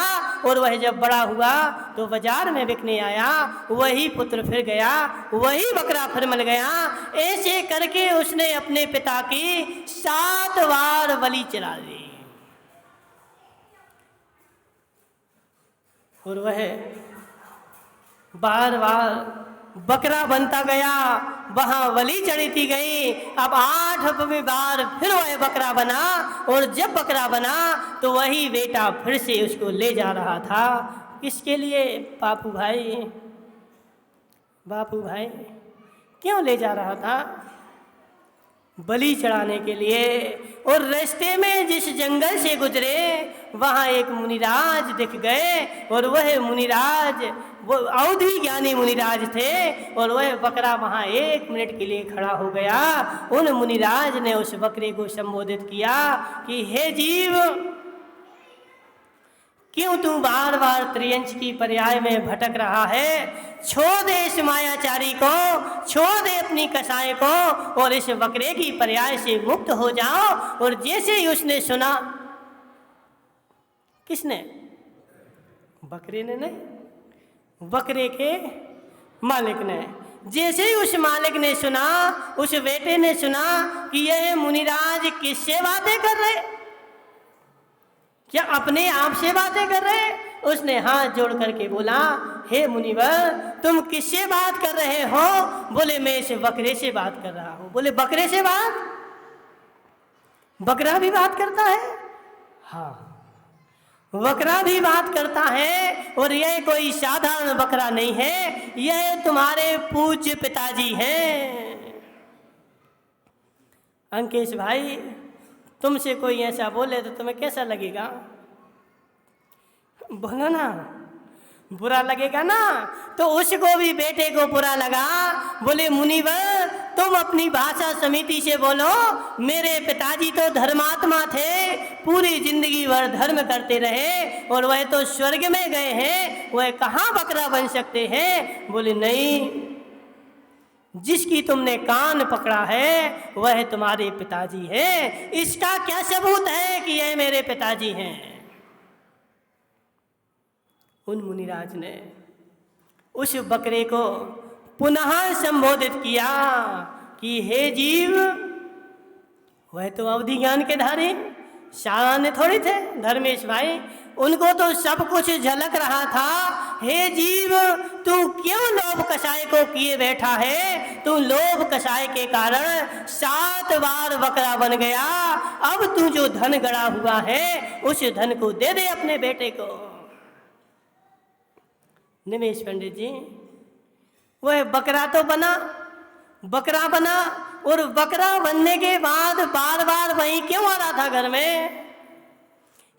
और वह जब बड़ा हुआ तो बाजार में बिकने आया, वही पुत्र फिर गया, वही बकरा फिर मिल गया। ऐसे करके उसने अपने पिता की 7 बार बलि चढ़ा दी। और वह बार बार बकरा बनता गया, वहां बलि चढ़ती गई। अब 8वीं बार फिर वह बकरा बना, और जब बकरा बना तो वही बेटा फिर से उसको ले जा रहा था। किसके लिए? बापू भाई क्यों ले जा रहा था? बलि चढ़ाने के लिए। और रास्ते में जिस जंगल से गुजरे वहाँ एक मुनिराज दिख गए, और वह मुनिराज वो अवधि ज्ञानी मुनिराज थे। और वह बकरा वहाँ 1 मिनट के लिए खड़ा हो गया। उन मुनिराज ने उस बकरे को संबोधित किया कि हे जीव, क्यों तू बार बार त्रियंच की पर्याय में भटक रहा है? छोड़ दे इस मायाचारी को, छोड़ दे अपनी कसाई को और इस बकरे की पर्याय से मुक्त हो जाओ। और जैसे ही उसने सुना, किसने? बकरे ने नहीं, बकरे के मालिक ने। जैसे ही उस मालिक ने सुना, उस बेटे ने सुना कि यह मुनिराज किससे बातें कर रहे, क्या अपने आप से बातें कर रहे? उसने हाथ जोड़ करके बोला, हे मुनिवर, तुम किससे बात कर रहे हो? बोले, मैं इस बकरे से बात कर रहा हूं। बोले, बकरे से बात? बकरा भी बात करता है? हाँ, बकरा भी बात करता है। और यह कोई साधारण बकरा नहीं है, यह तुम्हारे पूज्य पिताजी हैं। अंकेश भाई, तुमसे कोई ऐसा बोले तो तुम्हें कैसा लगेगा? बोलो ना, बुरा लगेगा ना। तो उसको भी, बेटे को बुरा लगा। बोले, मुनिवर, तुम अपनी भाषा समिति से बोलो। मेरे पिताजी तो धर्मात्मा थे, पूरी जिंदगी भर धर्म करते रहे और वह तो स्वर्ग में गए हैं, वह कहाँ बकरा बन सकते हैं? बोले, नहीं, जिसकी तुमने कान पकड़ा है वह तुम्हारे पिताजी है। इसका क्या सबूत है कि यह मेरे पिताजी हैं? उन मुनिराज ने उस बकरे को पुनः संबोधित किया कि हे जीव, वह तो अवधि ज्ञान के धारी सामान्य थोड़ी थे धर्मेश भाई, उनको तो सब कुछ झलक रहा था। हे जीव, तू क्यों लोभ कसाय को किए बैठा है? तू लोभ कसाय के कारण 7 बार बकरा बन गया। अब तू जो धन गड़ा हुआ है उस धन को दे दे अपने बेटे को। निमेश पंडित जी, वह बकरा तो बना, बकरा बना, और बकरा बनने के बाद बार बार वही क्यों आ रहा था घर में?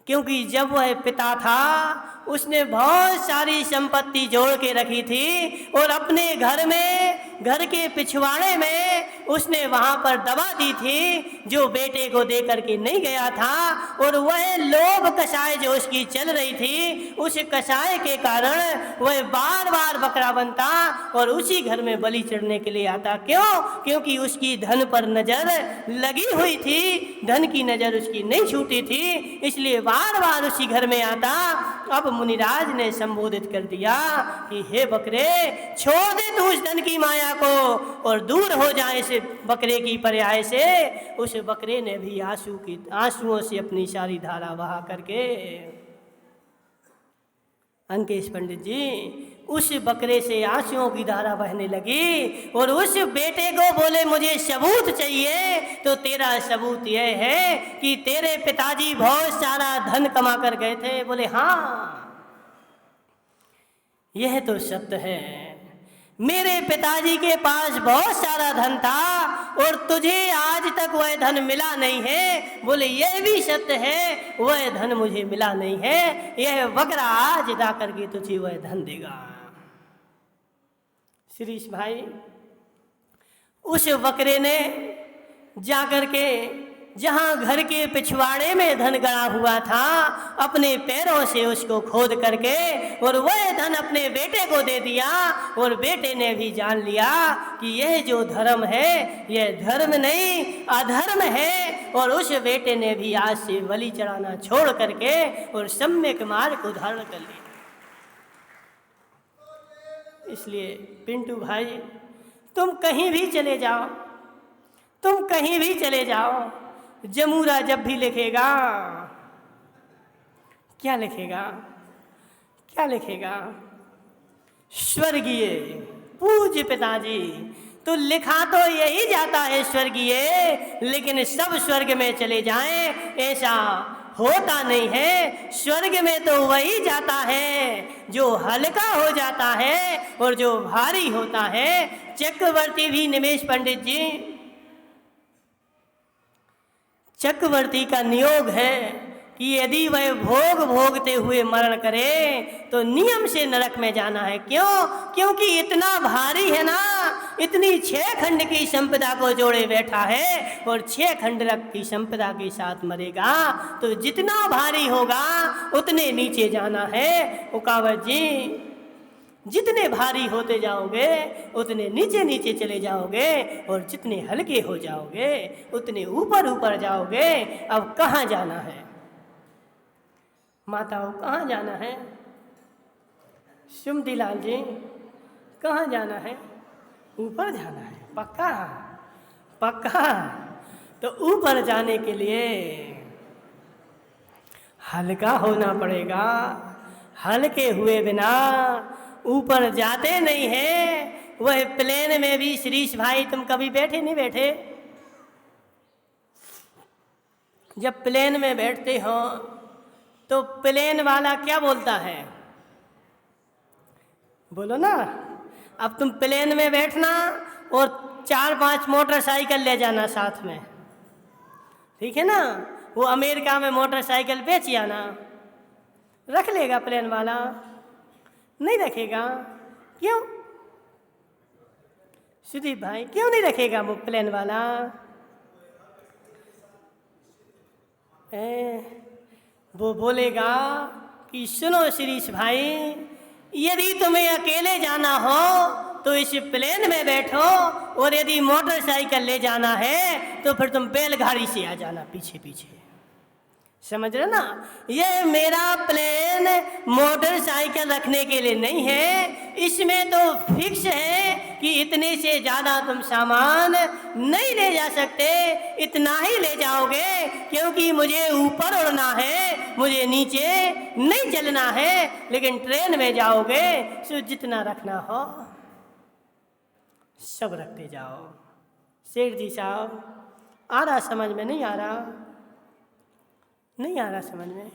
क्योंकि जब वह पिता था उसने बहुत सारी संपत्ति जोड़ के रखी थी और अपने घर में, घर के पिछवाड़े में उसने वहां पर दवा दी थी जो बेटे को दे करके नहीं गया था। और वह लोभ कसाय जो उसकी चल रही थी, उस कसाय के कारण वह बार बार बकरा बनता और उसी घर में बलि चढ़ने के लिए आता। क्यों? क्योंकि उसकी धन पर नजर लगी हुई थी, धन की नजर उसकी नहीं छूटी थी, इसलिए बार बार उसी घर में आता। अब मुनिराज ने संबोधित कर दिया कि हे बकरे, छोड़ दे तू उस धन की माया को और दूर हो जाए इस बकरे की पर्याय से। उस बकरे ने भी आंसुओं से अपनी सारी धारा बहा करके, अंकेश पंडित जी, उस बकरे से आंसुओं की धारा बहने लगी और उस बेटे को बोले, मुझे सबूत चाहिए। तो तेरा सबूत यह है कि तेरे पिताजी बहुत सारा धन कमा कर गए थे। बोले, हाँ, यह तो सत्य है, मेरे पिताजी के पास बहुत सारा धन था और तुझे आज तक वह धन मिला नहीं है। बोले, यह भी सत्य है, वह धन मुझे मिला नहीं है, यह बकरा आज जा करके तुझे वह धन देगा। शिरीष भाई, उस बकरे ने जाकर के जहाँ घर के पिछवाड़े में धन गड़ा हुआ था, अपने पैरों से उसको खोद करके और वह धन अपने बेटे को दे दिया। और बेटे ने भी जान लिया कि यह जो धर्म है यह धर्म नहीं अधर्म है। और उस बेटे ने भी आज से बलि चढ़ाना छोड़ करके और सम्यक मार्ग को धारण कर लिया। इसलिए पिंटू भाई, तुम कहीं भी चले जाओ, तुम कहीं भी चले जाओ, जमूरा जब भी लिखेगा, क्या लिखेगा? क्या लिखेगा? स्वर्गीय पूज्य पिताजी। तो लिखा तो यही जाता है स्वर्गीय, लेकिन सब स्वर्ग में चले जाएं ऐसा होता नहीं है। स्वर्ग में तो वही जाता है जो हल्का हो जाता है और जो भारी होता है। चक्रवर्ती भी, निमेश पंडित जी, चक्रवर्ती का नियोग है कि यदि वह भोग भोगते हुए मरण करे तो नियम से नरक में जाना है। क्यों? क्योंकि इतना भारी है ना, इतनी 6 खंड की संपदा को जोड़े बैठा है और 6 खंड की संपदा के साथ मरेगा तो जितना भारी होगा उतने नीचे जाना है। उकावत जी, जितने भारी होते जाओगे उतने नीचे नीचे चले जाओगे और जितने हल्के हो जाओगे उतने ऊपर ऊपर जाओगे। अब कहाँ जाना है माताओं, कहाँ जाना है? सुमति लाल जी, कहाँ जाना है? ऊपर जाना है। पक्का? पक्का? तो ऊपर जाने के लिए हल्का होना पड़ेगा। हल्के हुए बिना ऊपर जाते नहीं है। वह प्लेन में भी श्रीश भाई तुम कभी बैठे नहीं बैठे? जब प्लेन में बैठते हो तो प्लेन वाला क्या बोलता है? बोलो ना। अब तुम प्लेन में बैठना और 4-5 मोटरसाइकिल ले जाना साथ में, ठीक है ना? वो अमेरिका में मोटरसाइकिल बेच आना, रख लेगा प्लेन वाला? नहीं रखेगा। क्यों सुदीप भाई, क्यों नहीं रखेगा वो प्लेन वाला? वो बोलेगा कि सुनो शिरीष भाई, यदि तुम्हें अकेले जाना हो तो इस प्लेन में बैठो और यदि मोटरसाइकिल ले जाना है तो फिर तुम बैलगाड़ी से आ जाना पीछे पीछे। समझ रहे ना? ये मेरा प्लेन मोटरसाइकिल रखने के लिए नहीं है। इसमें तो फिक्स है कि इतने से ज़्यादा तुम सामान नहीं ले जा सकते, इतना ही ले जाओगे क्योंकि मुझे ऊपर उड़ना है, मुझे नीचे नहीं चलना है। लेकिन ट्रेन में जाओगे तो जितना रखना हो सब रखते जाओ। सेठ जी साहब, आ रहा समझ में? नहीं आ रहा? नहीं आ रहा समझ में?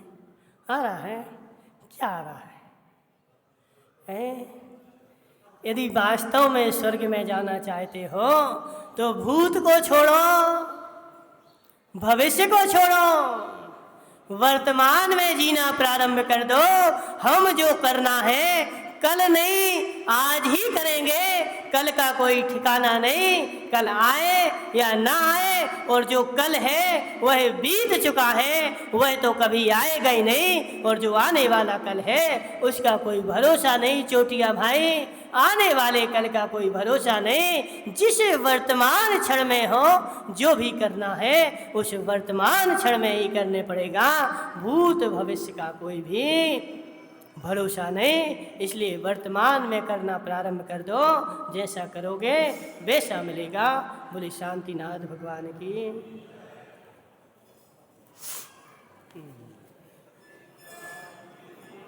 आ रहा है? क्या आ रहा है? यदि वास्तव में स्वर्ग में जाना चाहते हो तो भूत को छोड़ो, भविष्य को छोड़ो, वर्तमान में जीना प्रारंभ कर दो। हम जो करना है कल नहीं आज ही करेंगे। कल का कोई ठिकाना नहीं, कल आए या ना आए, और जो कल है वह बीत चुका है, वह तो कभी आएगा ही नहीं। और जो आने वाला कल है उसका कोई भरोसा नहीं चोटिया भाई, आने वाले कल का कोई भरोसा नहीं। जिस वर्तमान क्षण में हो जो भी करना है उस वर्तमान क्षण में ही करने पड़ेगा। भूत भविष्य का कोई भी भरोसा नहीं। इसलिए वर्तमान में करना प्रारंभ कर दो, जैसा करोगे वैसा मिलेगा। बोले शांतिनाथ भगवान की।